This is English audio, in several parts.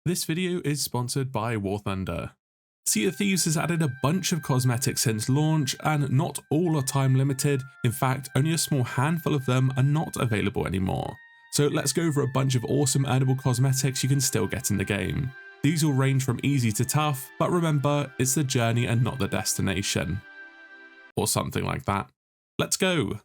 This video is sponsored by War Thunder. Sea of Thieves has added a bunch of cosmetics since launch, and not all are time limited. In fact, only a small handful of them are not available anymore. So let's go over a bunch of awesome earnable cosmetics you can still get in the game. These will range from easy to tough, but remember, it's the journey and not the destination. Or something like that. Let's go!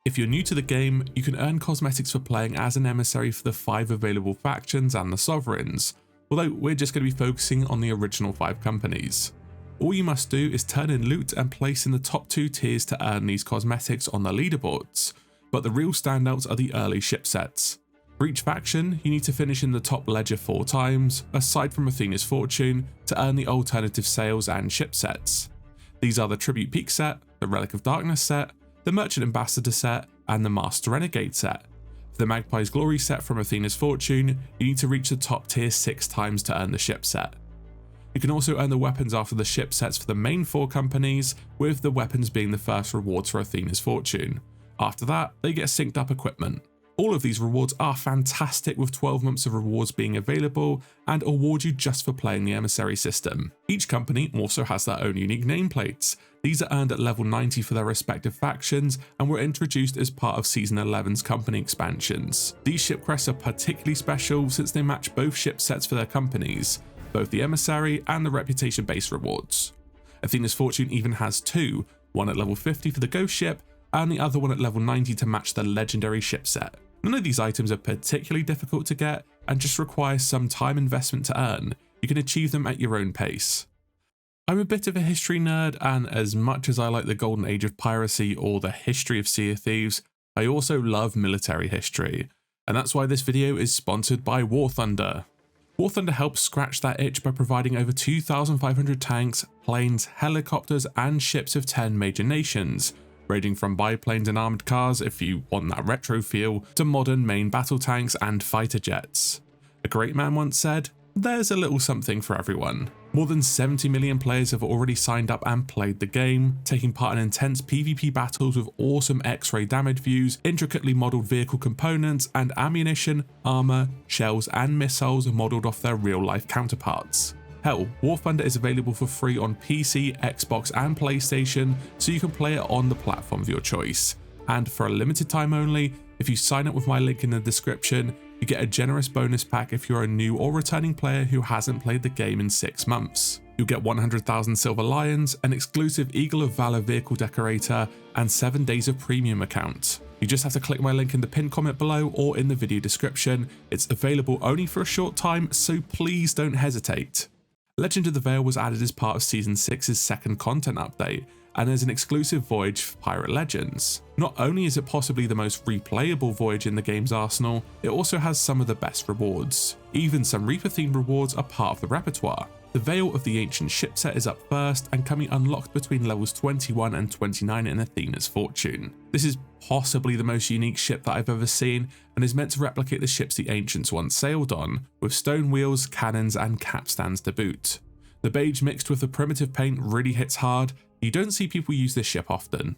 If you're new to the game, you can earn cosmetics for playing as an emissary for the 5 available factions and the sovereigns, although we're just going to be focusing on the original 5 companies. All you must do is turn in loot and place in the top 2 tiers to earn these cosmetics on the leaderboards, but the real standouts are the early ship sets. For each faction, you need to finish in the top ledger 4 times, aside from Athena's Fortune, to earn the alternative sails and ship sets. These are the Tribute Peak set, the Relic of Darkness set, the Merchant Ambassador set, and the Master Renegade set. For the Magpie's Glory set from Athena's Fortune, you need to reach the top tier 6 times to earn the ship set. You can also earn the weapons after the ship sets for the main 4 companies, with the weapons being the first rewards for Athena's Fortune. After that, they get synced up equipment. All of these rewards are fantastic, with 12 months of rewards being available and award you just for playing the emissary system. Each company also has their own unique nameplates. These are earned at level 90 for their respective factions and were introduced as part of Season 11's company expansions. These ship crests are particularly special since they match both ship sets for their companies, both the emissary and the reputation based rewards. Athena's Fortune even has 2, one at level 50 for the ghost ship and the other one at level 90 to match the legendary ship set. None of these items are particularly difficult to get and just require some time investment to earn. You can achieve them at your own pace. I'm a bit of a history nerd, and as much as I like the golden age of piracy or the history of Sea of Thieves, I also love military history, and that's why this video is sponsored by War Thunder. War Thunder helps scratch that itch by providing over 2,500 tanks, planes, helicopters and ships of 10 major nations, ranging from biplanes and armoured cars if you want that retro feel, to modern main battle tanks and fighter jets. A great man once said, "There's a little something for everyone." More than 70 million players have already signed up and played the game, taking part in intense PvP battles with awesome X-ray damage views, intricately modelled vehicle components, and ammunition, armour, shells and missiles modelled off their real-life counterparts. Hell, War Thunder is available for free on PC, Xbox and PlayStation, so you can play it on the platform of your choice. And for a limited time only, if you sign up with my link in the description, you get a generous bonus pack if you're a new or returning player who hasn't played the game in 6 months. You'll get 100,000 Silver Lions, an exclusive Eagle of Valor vehicle decorator, and 7 days of premium account. You just have to click my link in the pinned comment below or in the video description. It's available only for a short time, so please don't hesitate. Legend of the Veil was added as part of Season 6's second content update, and as an exclusive voyage for Pirate Legends. Not only is it possibly the most replayable voyage in the game's arsenal, it also has some of the best rewards. Even some Reaper themed rewards are part of the repertoire. The Veil of the Ancient Ship set is up first and can be unlocked between levels 21 and 29 in Athena's Fortune. This is possibly the most unique ship that I've ever seen and is meant to replicate the ships the Ancients once sailed on, with stone wheels, cannons and capstans to boot. The beige mixed with the primitive paint really hits hard. You don't see people use this ship often.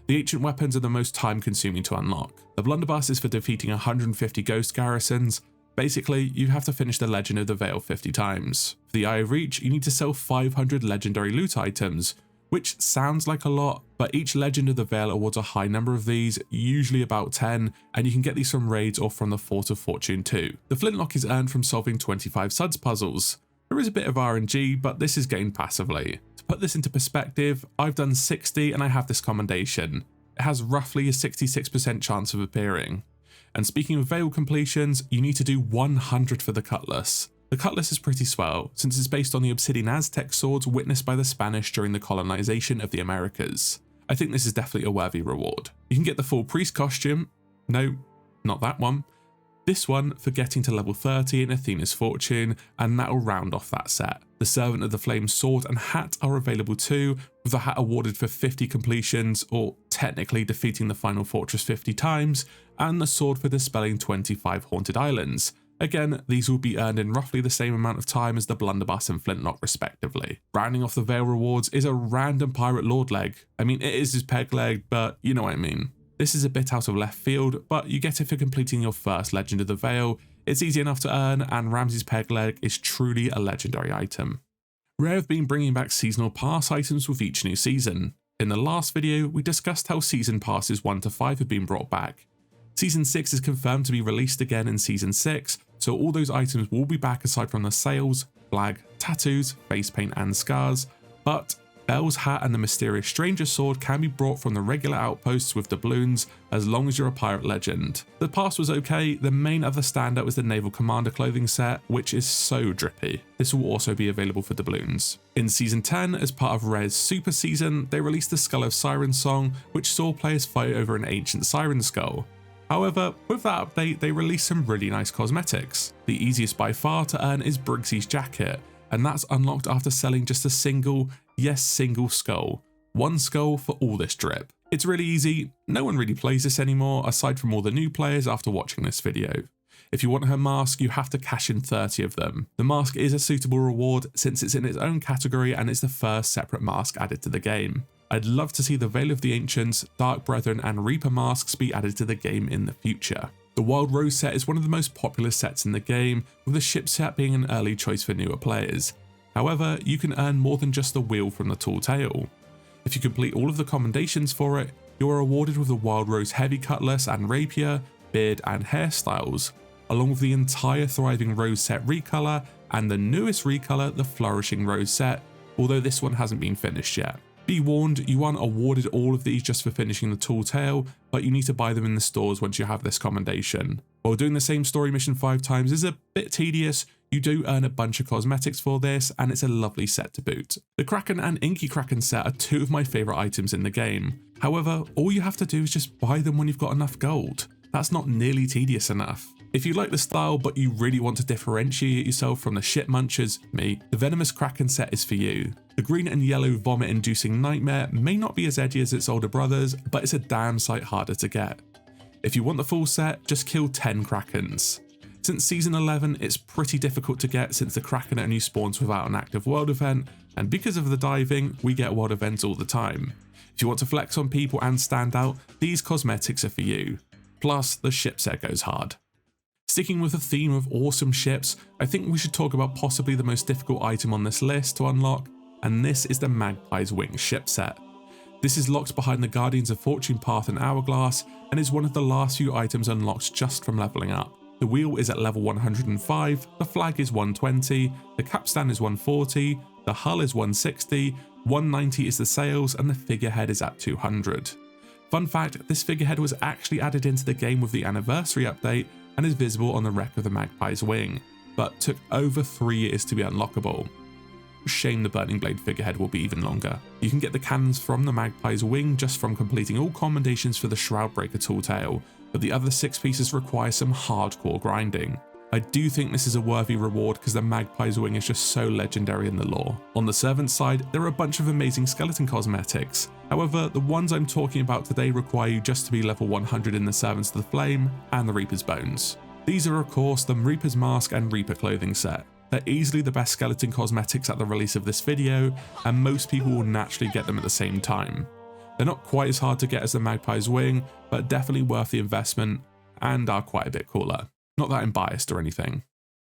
The ancient weapons are the most time consuming to unlock. The blunderbuss is for defeating 150 ghost garrisons. Basically, you have to finish the Legend of the Veil 50 times. For the Eye of Reach, you need to sell 500 legendary loot items, which sounds like a lot, but each Legend of the Veil awards a high number of these, usually about 10, and you can get these from raids or from the Fort of Fortune too. The Flintlock is earned from solving 25 suds puzzles. There is a bit of RNG, but this is gained passively. To put this into perspective, I've done 60 and I have this commendation. It has roughly a 66% chance of appearing. And speaking of Veil completions, you need to do 100 for the Cutlass. The Cutlass is pretty swell, since it's based on the obsidian Aztec swords witnessed by the Spanish during the colonization of the Americas. I think this is definitely a worthy reward. You can get the full priest costume. No, not that one. This one for getting to level 30 in Athena's Fortune, and that'll round off that set. The Servant of the Flame sword and hat are available too, with the hat awarded for 50 completions, or technically defeating the final fortress 50 times, and the sword for dispelling 25 haunted islands. Again, these will be earned in roughly the same amount of time as the blunderbuss and flintlock respectively. Rounding off the Veil rewards is a random pirate lord leg. I mean, it is his peg leg, but you know what I mean. This is a bit out of left field, but you get it for completing your first Legend of the Veil. It's easy enough to earn, and Ramsey's peg leg is truly a legendary item. Rare have been bringing back seasonal pass items with each new season. In the last video, we discussed how season passes 1 to 5 have been brought back. Season 6 is confirmed to be released again in Season 6, so all those items will be back aside from the sails, flag, tattoos, face paint and scars, but Belle's hat and the mysterious stranger sword can be brought from the regular outposts with doubloons as long as you're a pirate legend. The pass was okay, the main other standout was the naval commander clothing set, which is so drippy. This will also be available for doubloons. In Season 10, as part of Rare's Super Season, they released the Skull of Siren song, which saw players fight over an ancient siren skull. However, with that update, they released some really nice cosmetics. The easiest by far to earn is Briggsy's jacket, and that's unlocked after selling just a single skull. One skull for all this drip. It's really easy, no one really plays this anymore aside from all the new players after watching this video. If you want her mask, you have to cash in 30 of them. The mask is a suitable reward since it's in its own category and it's the first separate mask added to the game. I'd love to see the Veil of the Ancients, Dark Brethren and Reaper masks be added to the game in the future. The Wild Rose set is one of the most popular sets in the game, with the ship set being an early choice for newer players. However, you can earn more than just the wheel from the tall tale. If you complete all of the commendations for it, you are awarded with the Wild Rose heavy cutlass and rapier, beard and hairstyles, along with the entire Thriving Rose set recolor and the newest recolor, the Flourishing Rose set, although this one hasn't been finished yet. Be warned, you aren't awarded all of these just for finishing the tall tale, but you need to buy them in the stores once you have this commendation. While doing the same story mission 5 times is a bit tedious, you do earn a bunch of cosmetics for this, and it's a lovely set to boot. The Kraken and Inky Kraken set are 2 of my favourite items in the game. However, all you have to do is just buy them when you've got enough gold. That's not nearly tedious enough. If you like the style but you really want to differentiate yourself from the shit munchers, me, the Venomous Kraken set is for you. The green and yellow vomit-inducing nightmare may not be as edgy as its older brothers, but it's a damn sight harder to get. If you want the full set, just kill 10 Krakens. Since Season 11, it's pretty difficult to get since the Kraken only spawns without an active world event, and because of the diving, we get world events all the time. If you want to flex on people and stand out, these cosmetics are for you. Plus, the ship set goes hard. Sticking with the theme of awesome ships, I think we should talk about possibly the most difficult item on this list to unlock, and this is the Magpie's Wing ship set. This is locked behind the Guardians of Fortune Path and Hourglass, and is one of the last few items unlocked just from leveling up. The wheel is at level 105, the flag is 120, the capstan is 140, the hull is 160, 190 is the sails, and the figurehead is at 200. Fun fact, this figurehead was actually added into the game with the anniversary update and is visible on the wreck of the Magpie's Wing, but took over 3 years to be unlockable. Shame the Burning Blade figurehead will be even longer. You can get the cannons from the Magpie's Wing just from completing all commendations for the Shroudbreaker tall tale, but the other 6 pieces require some hardcore grinding. I do think this is a worthy reward because the Magpie's Wing is just so legendary in the lore. On the servant side, there are a bunch of amazing skeleton cosmetics. However, the ones I'm talking about today require you just to be level 100 in the Servants of the Flame and the Reaper's Bones. These are of course the Reaper's Mask and Reaper clothing set. They're easily the best skeleton cosmetics at the release of this video, and most people will naturally get them at the same time. They're not quite as hard to get as the Magpie's Wing, but definitely worth the investment and are quite a bit cooler. Not that I'm biased or anything.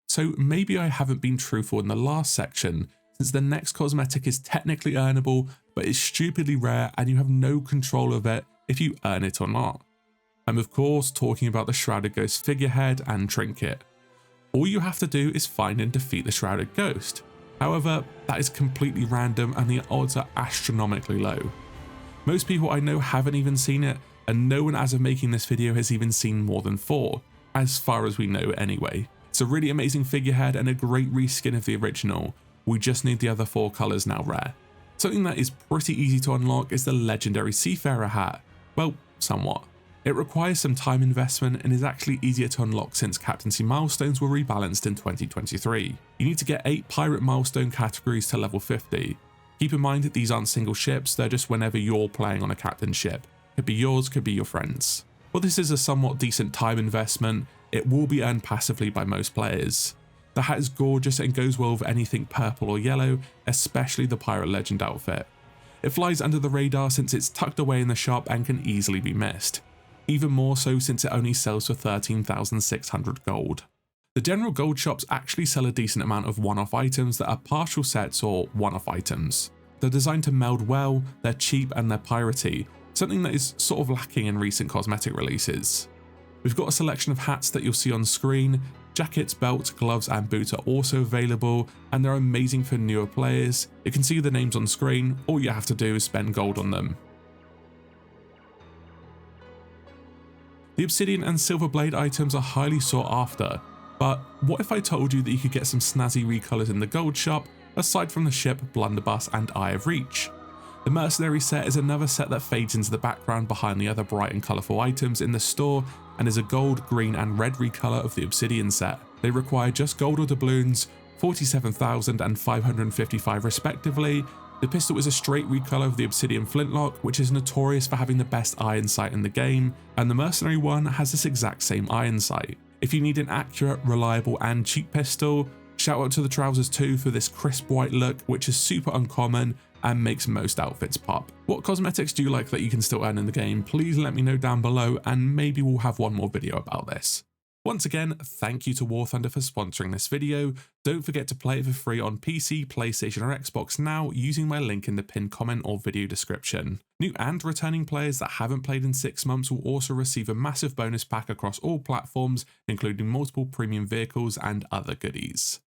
So maybe I haven't been truthful in the last section, since the next cosmetic is technically earnable, but is stupidly rare and you have no control of it if you earn it or not. I'm of course talking about the Shrouded Ghost figurehead and trinket. All you have to do is find and defeat the Shrouded Ghost. However, that is completely random and the odds are astronomically low. Most people I know haven't even seen it, and no one as of making this video has even seen more than 4, as far as we know anyway. It's a really amazing figurehead and a great reskin of the original. We just need the other 4 colours now rare. Something that is pretty easy to unlock is the legendary Seafarer hat. Well, somewhat. It requires some time investment and is actually easier to unlock since captaincy milestones were rebalanced in 2023. You need to get 8 pirate milestone categories to level 50. Keep in mind that these aren't single ships, they're just whenever you're playing on a captain ship. Could be yours, could be your friends. While this is a somewhat decent time investment, it will be earned passively by most players. The hat is gorgeous and goes well with anything purple or yellow, especially the Pirate Legend outfit. It flies under the radar since it's tucked away in the shop and can easily be missed. Even more so since it only sells for 13,600 gold. The general gold shops actually sell a decent amount of one-off items that are partial sets or one-off items. They're designed to meld well, they're cheap and they're piratey, something that is sort of lacking in recent cosmetic releases. We've got a selection of hats that you'll see on screen. Jackets, belts, gloves and boots are also available, and they're amazing for newer players. You can see the names on screen, all you have to do is spend gold on them. The obsidian and silver blade items are highly sought after, but what if I told you that you could get some snazzy recolors in the gold shop, aside from the ship, blunderbuss and Eye of Reach? The mercenary set is another set that fades into the background behind the other bright and colourful items in the store, and is a gold, green and red recolor of the obsidian set. They require just gold or doubloons, 47,000 and 555 respectively. The pistol is a straight recolor of the obsidian flintlock, which is notorious for having the best iron sight in the game, and the mercenary one has this exact same iron sight. If you need an accurate, reliable and cheap pistol, shout out to the trousers too for this crisp white look, which is super uncommon and makes most outfits pop. What cosmetics do you like that you can still earn in the game? Please let me know down below, and maybe we'll have one more video about this. Once again, thank you to War Thunder for sponsoring this video. Don't forget to play it for free on PC, PlayStation or Xbox now using my link in the pinned comment or video description. New and returning players that haven't played in 6 months will also receive a massive bonus pack across all platforms, including multiple premium vehicles and other goodies.